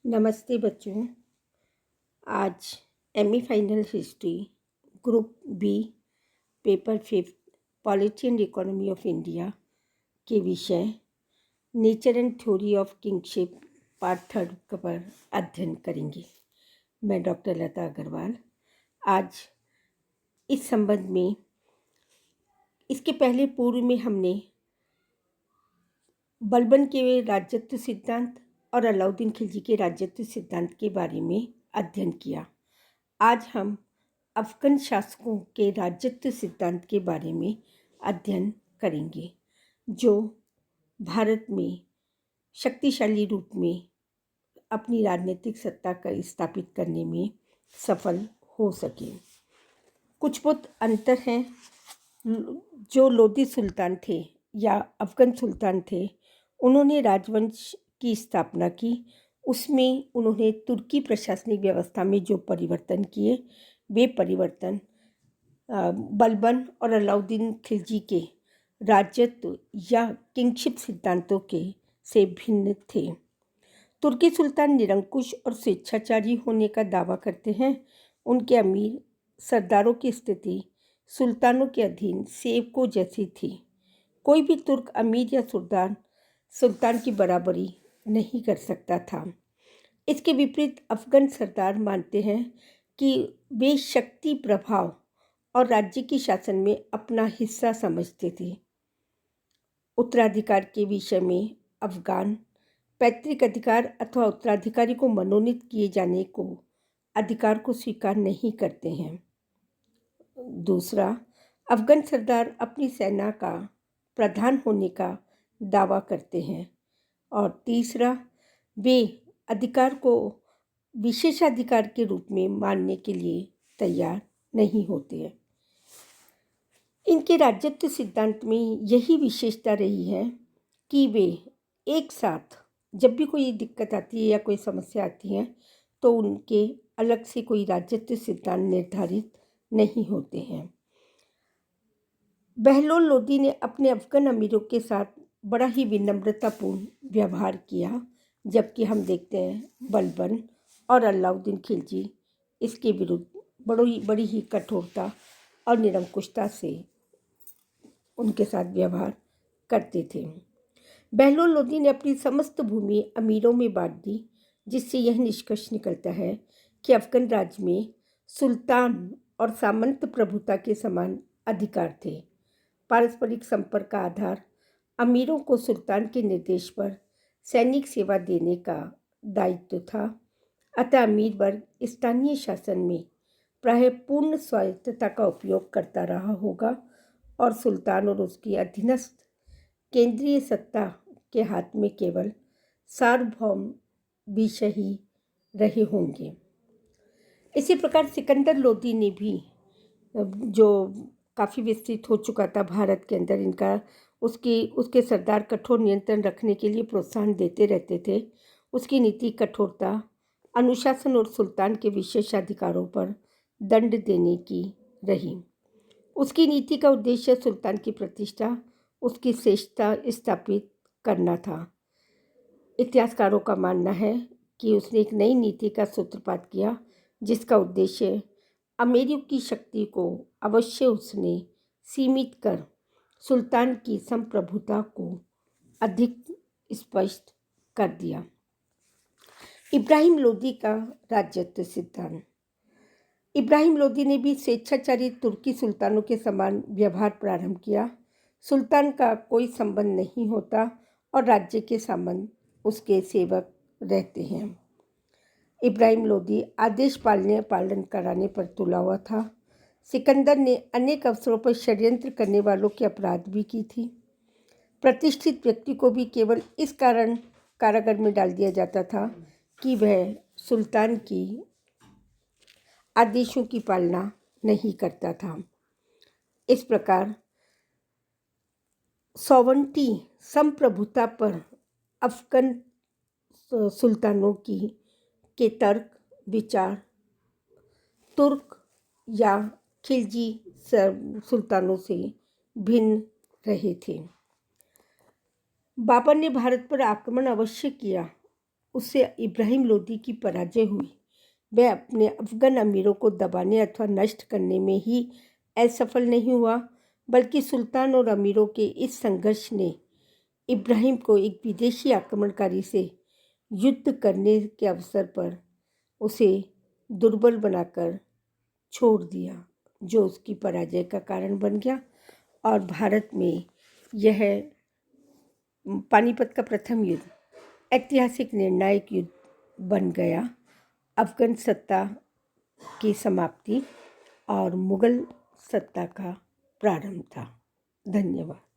नमस्ते बच्चों। आज MA final history group B paper 5 polity and economy of India के विषय nature and theory of kingship part 3 पर अध्ययन करेंगे। मैं डॉक्टर लता अग्रवाल। आज इस संबंध में इसके पहले पूर्व में हमने बलबन के राज्यत्व सिद्धांत और अलाउद्दीन खिलजी के राज्यत्व सिद्धांत के बारे में अध्ययन किया। आज हम अफगान शासकों के राज्यत्व सिद्धांत के बारे में अध्ययन करेंगे, जो भारत में शक्तिशाली रूप में अपनी राजनीतिक सत्ता का स्थापित करने में सफल हो सके। कुछ बहुत अंतर हैं। जो लोदी सुल्तान थे या अफगान सुल्तान थे, उन्होंने राजवंश की स्थापना की। उसमें उन्होंने तुर्की प्रशासनिक व्यवस्था में जो परिवर्तन किए, वे परिवर्तन बलबन और अलाउद्दीन खिलजी के राज्यत्व या किंगशिप सिद्धांतों के से भिन्न थे। तुर्की सुल्तान निरंकुश और स्वेच्छाचारी होने का दावा करते हैं। उनके अमीर सरदारों की स्थिति सुल्तानों के अधीन सेवकों जैसी थी। कोई भी तुर्क अमीर या सुल्तान की बराबरी नहीं कर सकता था। इसके विपरीत अफगान सरदार मानते हैं कि वे शक्ति, प्रभाव और राज्य के शासन में अपना हिस्सा समझते थे। उत्तराधिकार के विषय में अफगान पैतृक अधिकार अथवा उत्तराधिकारी को मनोनीत किए जाने को अधिकार को स्वीकार नहीं करते हैं। दूसरा, अफगान सरदार अपनी सेना का प्रधान होने का दावा करते हैं। और तीसरा, वे अधिकार को विशेषाधिकार के रूप में मानने के लिए तैयार नहीं होते हैं। इनके राज्यत्व सिद्धांत में यही विशेषता रही है कि वे एक साथ जब भी कोई दिक्कत आती है या कोई समस्या आती है, तो उनके अलग से कोई राज्यत्व सिद्धांत निर्धारित नहीं होते हैं। बहलोल लोदी ने अपने अफगान अमीरों के साथ बड़ा ही विनम्रतापूर्ण व्यवहार किया, जबकि हम देखते हैं बलबन और अलाउद्दीन खिलजी इसके विरुद्ध बड़ी ही कठोरता और निरंकुशता से उनके साथ व्यवहार करते थे। बहलोल लोदी ने अपनी समस्त भूमि अमीरों में बांट दी, जिससे यह निष्कर्ष निकलता है कि अफगान राज्य में सुल्तान और सामंत प्रभुता के समान अधिकार थे। पारस्परिक संपर्क का आधार अमीरों को सुल्तान के निर्देश पर सैनिक सेवा देने का दायित्व था। अतः अमीर वर्ग स्थानीय शासन में प्रायः पूर्ण स्वायत्तता का उपयोग करता रहा होगा और सुल्तान और उसकी अधीनस्थ केंद्रीय सत्ता के हाथ में केवल सार्वभौम विषय ही रहे होंगे। इसी प्रकार सिकंदर लोदी ने भी, जो काफ़ी विस्तृत हो चुका था भारत के अंदर, इनका उसके सरदार कठोर नियंत्रण रखने के लिए प्रोत्साहन देते रहते थे। उसकी नीति कठोरता, अनुशासन और सुल्तान के विशेषाधिकारों पर दंड देने की रही। उसकी नीति का उद्देश्य सुल्तान की प्रतिष्ठा, उसकी श्रेष्ठता स्थापित करना था। इतिहासकारों का मानना है कि उसने एक नई नीति का सूत्रपात किया, जिसका उद्देश्य अमीरों की शक्ति को अवश्य उसने सीमित कर सुल्तान की संप्रभुता को अधिक स्पष्ट कर दिया। इब्राहिम लोदी का राज्यत्व सिद्धांत। इब्राहिम लोदी ने भी स्वेच्छाचारी तुर्की सुल्तानों के समान व्यवहार प्रारंभ किया। सुल्तान का कोई संबंध नहीं होता और राज्य के सामंत उसके सेवक रहते हैं। इब्राहिम लोदी आदेश पालन कराने पर तुला हुआ था। सिकंदर ने अनेक अवसरों पर षड्यंत्र करने वालों के अपराध भी की थी। प्रतिष्ठित व्यक्ति को भी केवल इस कारण कारागार में डाल दिया जाता था कि वह सुल्तान की आदेशों की पालना नहीं करता था। इस प्रकार सॉवरेनिटी, संप्रभुता पर अफगान सुल्तानों के तर्क विचार तुर्क या खिलजी सुल्तानों से भिन्न रहे थे। बाबर ने भारत पर आक्रमण अवश्य किया, उससे इब्राहिम लोदी की पराजय हुई। वह अपने अफगान अमीरों को दबाने अथवा नष्ट करने में ही असफल नहीं हुआ, बल्कि सुल्तान और अमीरों के इस संघर्ष ने इब्राहिम को एक विदेशी आक्रमणकारी से युद्ध करने के अवसर पर उसे दुर्बल बनाकर छोड़ दिया, जो उसकी पराजय का कारण बन गया। और भारत में यह पानीपत का प्रथम युद्ध ऐतिहासिक निर्णायक युद्ध बन गया। अफगान सत्ता की समाप्ति और मुगल सत्ता का प्रारंभ था। धन्यवाद।